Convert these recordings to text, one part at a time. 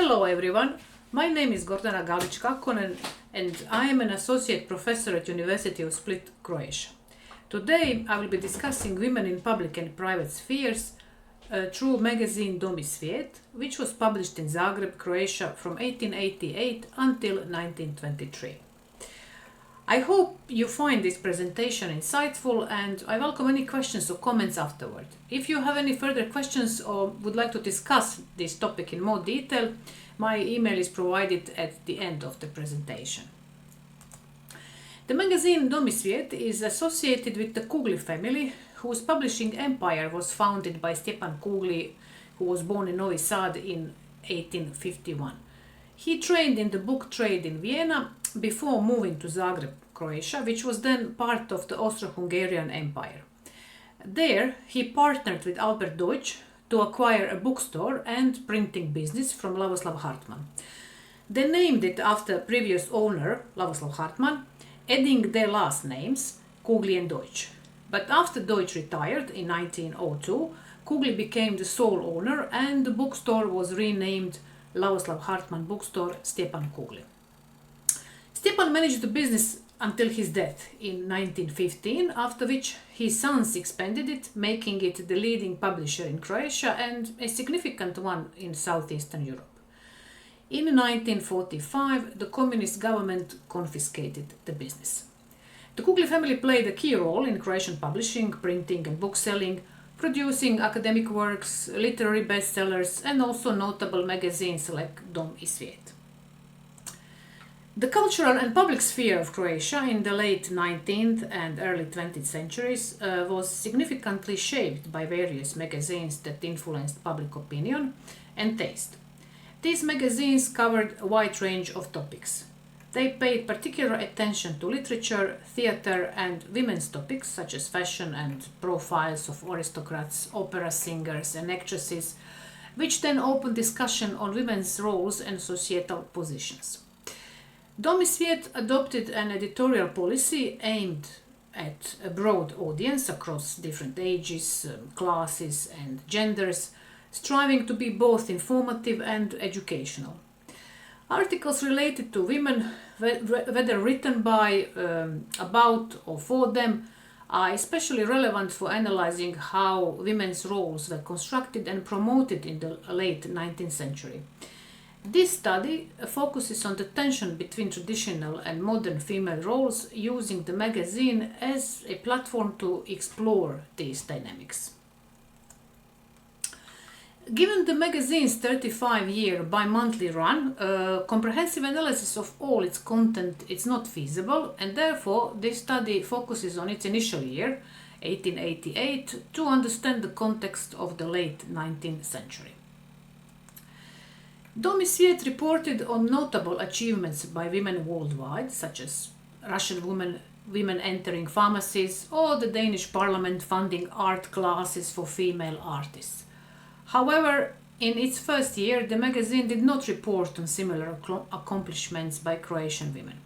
Hello everyone, my name is Gordana Galić Kakkonen and I am an associate professor at University of Split, Croatia. Today I will be discussing women in public and private spheres through magazine Sviet, which was published in Zagreb, Croatia from 1888 until 1923. I hope you find this presentation insightful and I welcome any questions or comments afterward. If you have any further questions or would like to discuss this topic in more detail, my email is provided at the end of the presentation. The magazine Sviet is associated with the Kugli family, whose publishing empire was founded by Stjepan Kugli, who was born in Novi Sad in 1851. He trained in the book trade in Vienna before moving to Zagreb, Croatia, which was then part of the Austro-Hungarian Empire. There, he partnered with Albert Deutsch to acquire a bookstore and printing business from Lavoslav Hartmann. They named it after previous owner, Lavoslav Hartmann, adding their last names, Kugli and Deutsch. But after Deutsch retired in 1902, Kugli became the sole owner and the bookstore was renamed Lavoslav Hartmann Bookstore Stjepan Kugli. Stjepan managed the business until his death in 1915, after which his sons expanded it, making it the leading publisher in Croatia and a significant one in southeastern Europe. In 1945, the communist government confiscated the business. The Kugli family played a key role in Croatian publishing, printing and bookselling, producing academic works, literary bestsellers and also notable magazines like Dom I Svijet. The cultural and public sphere of Croatia in the late 19th and early 20th centuries was significantly shaped by various magazines that influenced public opinion and taste. These magazines covered a wide range of topics. They paid particular attention to literature, theatre and women's topics such as fashion and profiles of aristocrats, opera singers and actresses, which then opened discussion on women's roles and societal positions. Sviet adopted an editorial policy aimed at a broad audience across different ages, classes and genders, striving to be both informative and educational. Articles related to women, whether written by, about or for them, are especially relevant for analyzing how women's roles were constructed and promoted in the late 19th century. This study focuses on the tension between traditional and modern female roles, using the magazine as a platform to explore these dynamics. Given the magazine's 35-year bi-monthly run, comprehensive analysis of all its content is not feasible, and therefore this study focuses on its initial year, 1888, to understand the context of the late 19th century. Sviet reported on notable achievements by women worldwide, such as Russian women entering pharmacies or the Danish parliament funding art classes for female artists. However, in its first year, the magazine did not report on similar accomplishments by Croatian women.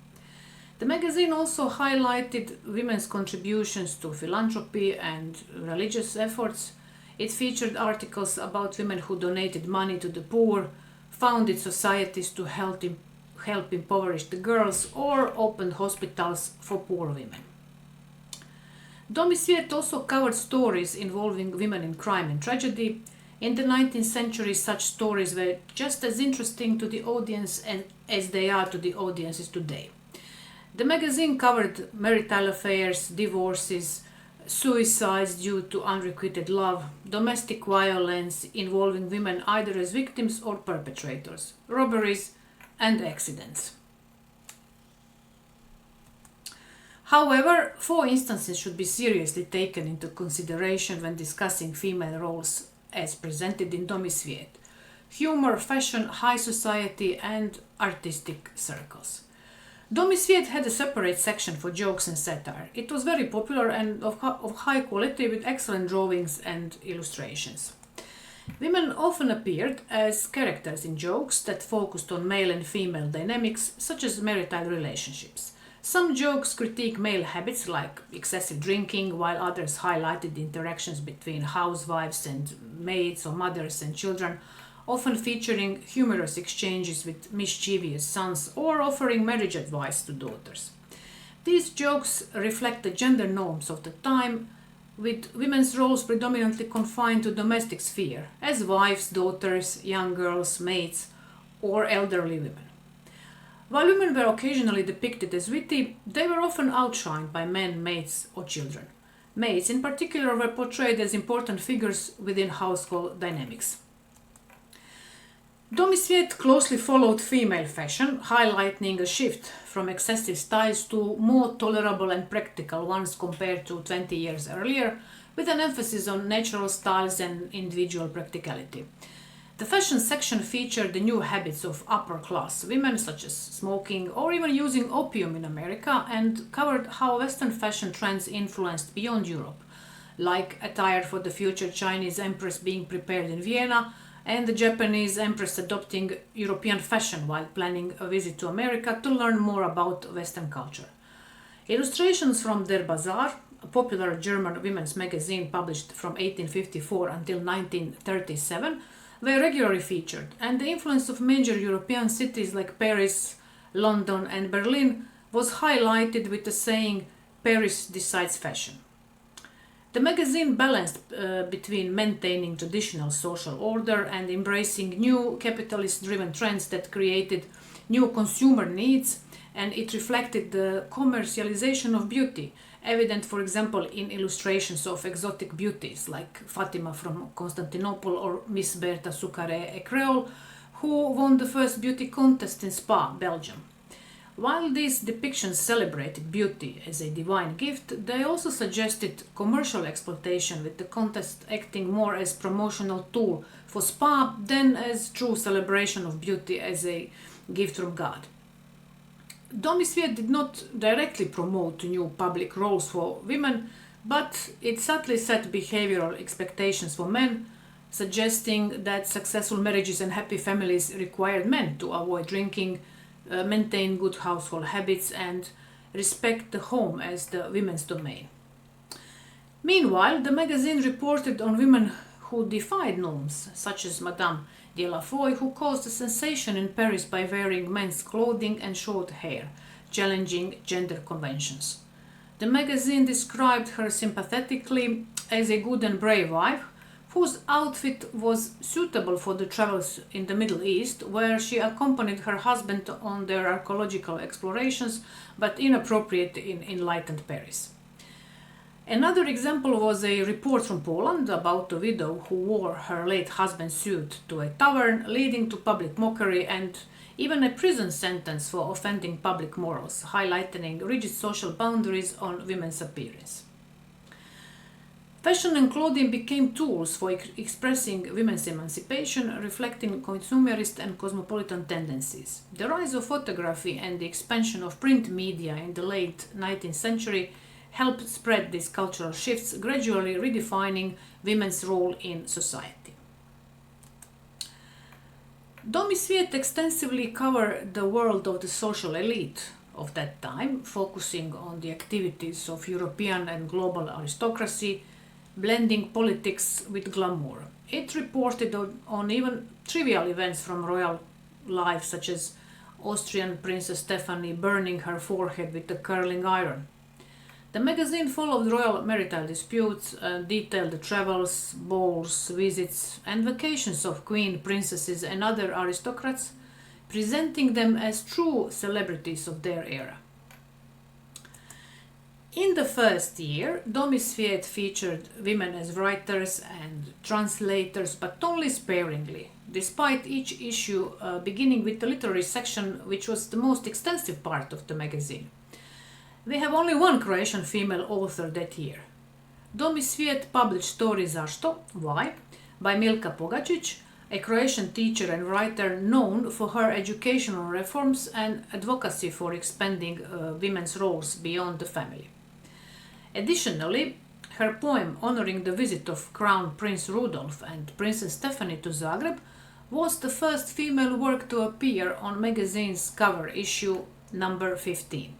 The magazine also highlighted women's contributions to philanthropy and religious efforts. It featured articles about women who donated money to the poor, founded societies to help impoverished girls, or opened hospitals for poor women. Sviet also covered stories involving women in crime and tragedy. In the 19th century, such stories were just as interesting to the audience as they are to the audiences today. The magazine covered marital affairs, divorces, suicides due to unrequited love, domestic violence involving women either as victims or perpetrators, robberies and accidents. However, 4 instances should be seriously taken into consideration when discussing female roles as presented in Sviet: humor, fashion, high society and artistic circles. Sviet had a separate section for jokes and satire. It was very popular and of high quality, with excellent drawings and illustrations. Women often appeared as characters in jokes that focused on male and female dynamics, such as marital relationships. Some jokes critique male habits like excessive drinking, while others highlighted the interactions between housewives and maids or mothers and children, often featuring humorous exchanges with mischievous sons or offering marriage advice to daughters. These jokes reflect the gender norms of the time, with women's roles predominantly confined to domestic sphere, as wives, daughters, young girls, maids, or elderly women. While women were occasionally depicted as witty, they were often outshined by men, maids, or children. Maids, in particular, were portrayed as important figures within household dynamics. Dom i svijet closely followed female fashion, highlighting a shift from excessive styles to more tolerable and practical ones compared to 20 years earlier, with an emphasis on natural styles and individual practicality. The fashion section featured the new habits of upper-class women, such as smoking or even using opium in America, and covered how Western fashion trends influenced beyond Europe, like attire for the future Chinese empress being prepared in Vienna, and the Japanese empress adopting European fashion while planning a visit to America to learn more about Western culture. Illustrations from Der Bazaar, a popular German women's magazine published from 1854 until 1937, were regularly featured, and the influence of major European cities like Paris, London, and Berlin was highlighted with the saying, "Paris decides fashion." The magazine balanced between maintaining traditional social order and embracing new capitalist-driven trends that created new consumer needs, and it reflected the commercialization of beauty, evident, for example, in illustrations of exotic beauties like Fatima from Constantinople or Miss Bertha Sucare, a Creole, who won the first beauty contest in Spa, Belgium. While these depictions celebrated beauty as a divine gift, they also suggested commercial exploitation, with the contest acting more as promotional tool for Spa than as true celebration of beauty as a gift from God. Dom i svijet did not directly promote new public roles for women, but it subtly set behavioral expectations for men, suggesting that successful marriages and happy families required men to avoid drinking, maintain good household habits, and respect the home as the women's domain. Meanwhile, the magazine reported on women who defied norms, such as Madame de la Foy, who caused a sensation in Paris by wearing men's clothing and short hair, challenging gender conventions. The magazine described her sympathetically as a good and brave wife, whose outfit was suitable for the travels in the Middle East, where she accompanied her husband on their archaeological explorations, but inappropriate in enlightened Paris. Another example was a report from Poland about a widow who wore her late husband's suit to a tavern, leading to public mockery and even a prison sentence for offending public morals, highlighting rigid social boundaries on women's appearance. Fashion and clothing became tools for expressing women's emancipation, reflecting consumerist and cosmopolitan tendencies. The rise of photography and the expansion of print media in the late 19th century helped spread these cultural shifts, gradually redefining women's role in society. Dom i svijet extensively covered the world of the social elite of that time, focusing on the activities of European and global aristocracy, blending politics with glamour. It reported on even trivial events from royal life, such as Austrian Princess Stephanie burning her forehead with a curling iron. The magazine followed royal marital disputes, detailed the travels, balls, visits, and vacations of queen, princesses, and other aristocrats, presenting them as true celebrities of their era. In the first year, Dom i svijet featured women as writers and translators, but only sparingly, despite each issue beginning with the literary section, which was the most extensive part of the magazine. We have only one Croatian female author that year. Dom i svijet published story Zašto? Why? By Milka Pogačić, a Croatian teacher and writer known for her educational reforms and advocacy for expanding women's roles beyond the family. Additionally, her poem honoring the visit of Crown Prince Rudolf and Princess Stephanie to Zagreb was the first female work to appear on magazine's cover issue number 15.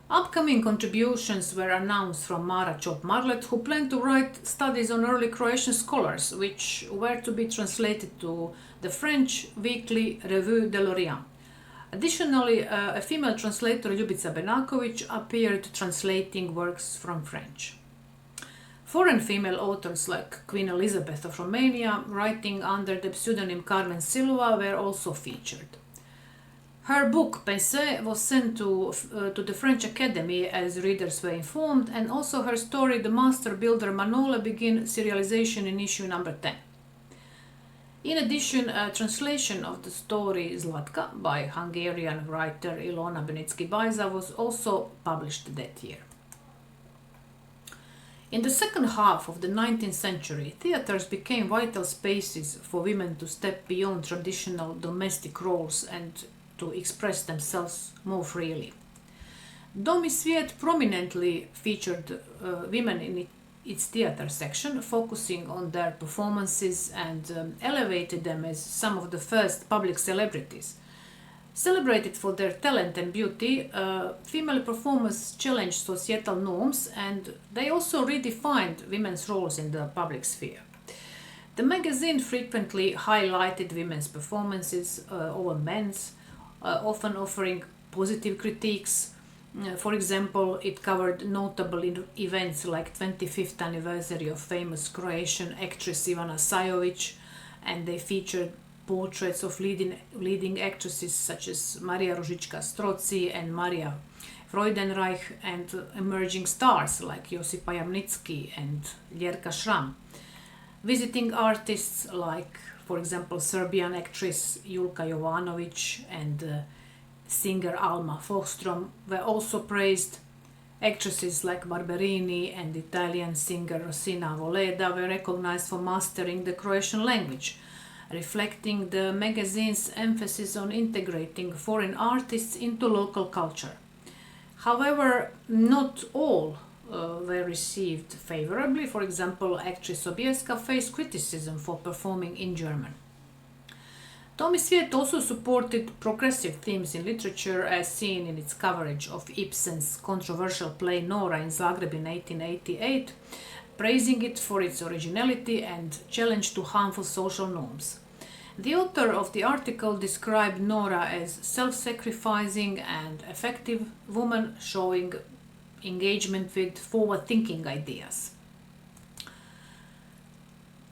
Upcoming contributions were announced from Mara Čop-Marlet, who planned to write studies on early Croatian scholars, which were to be translated to the French weekly Revue de l'Orient. Additionally, a female translator, Ljubica Benaković, appeared translating works from French. Foreign female authors like Queen Elizabeth of Romania, writing under the pseudonym Carmen Silva, were also featured. Her book, Pensée, was sent to the French Academy, as readers were informed, and also her story, The Master Builder Manole, began serialization in issue number 10. In addition, a translation of the story Zlatka by Hungarian writer Ilona Benitsky-Bajza was also published that year. In the second half of the 19th century, theaters became vital spaces for women to step beyond traditional domestic roles and to express themselves more freely. Dom I sviet prominently featured women in its theater section, focusing on their performances and elevated them as some of the first public celebrities. Celebrated for their talent and beauty, female performers challenged societal norms, and they also redefined women's roles in the public sphere. The magazine frequently highlighted women's performances over men's, often offering positive critiques. For example, it covered notable events like 25th anniversary of famous Croatian actress Ivana Sajovic, and they featured portraits of leading actresses such as Marija Ružička-Stroci and Marija Freudenreich, and emerging stars like Josipa Jamnicki and Ljerka Šram. Visiting artists like, for example, Serbian actress Julka Jovanović and singer Alma Foxstrom were also praised. Actresses like Barberini and Italian singer Rosina Voleda were recognized for mastering the Croatian language, reflecting the magazine's emphasis on integrating foreign artists into local culture. However, not all were received favorably. For example, actress Sobieska faced criticism for performing in German. Dom I sviet also supported progressive themes in literature, as seen in its coverage of Ibsen's controversial play Nora in Zagreb in 1888, praising it for its originality and challenge to harmful social norms. The author of the article described Nora as self-sacrificing and effective woman, showing engagement with forward-thinking ideas.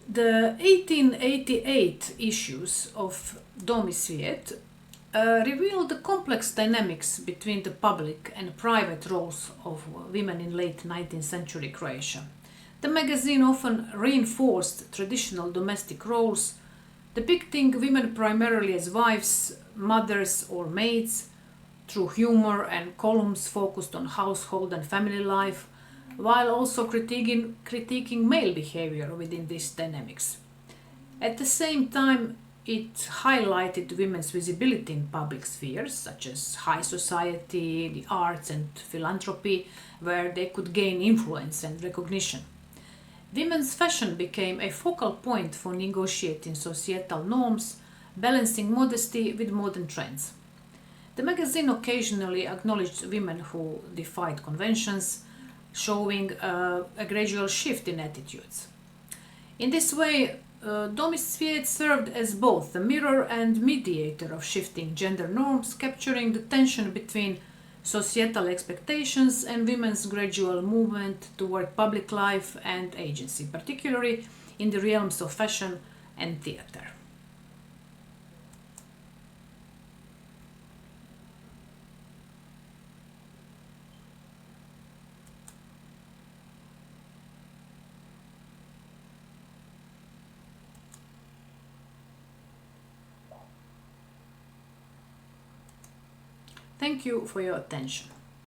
The 1888 issues of Dom I sviet revealed the complex dynamics between the public and private roles of women in late 19th century Croatia. The magazine often reinforced traditional domestic roles, depicting women primarily as wives, mothers, or maids, through humor and columns focused on household and family life, while also critiquing male behavior within these dynamics. At the same time, it highlighted women's visibility in public spheres, such as high society, the arts, and philanthropy, where they could gain influence and recognition. Women's fashion became a focal point for negotiating societal norms, balancing modesty with modern trends. The magazine occasionally acknowledged women who defied conventions, showing a gradual shift in attitudes. In this way, Dom I sviet served as both the mirror and mediator of shifting gender norms, capturing the tension between societal expectations and women's gradual movement toward public life and agency, particularly in the realms of fashion and theater. Thank you for your attention.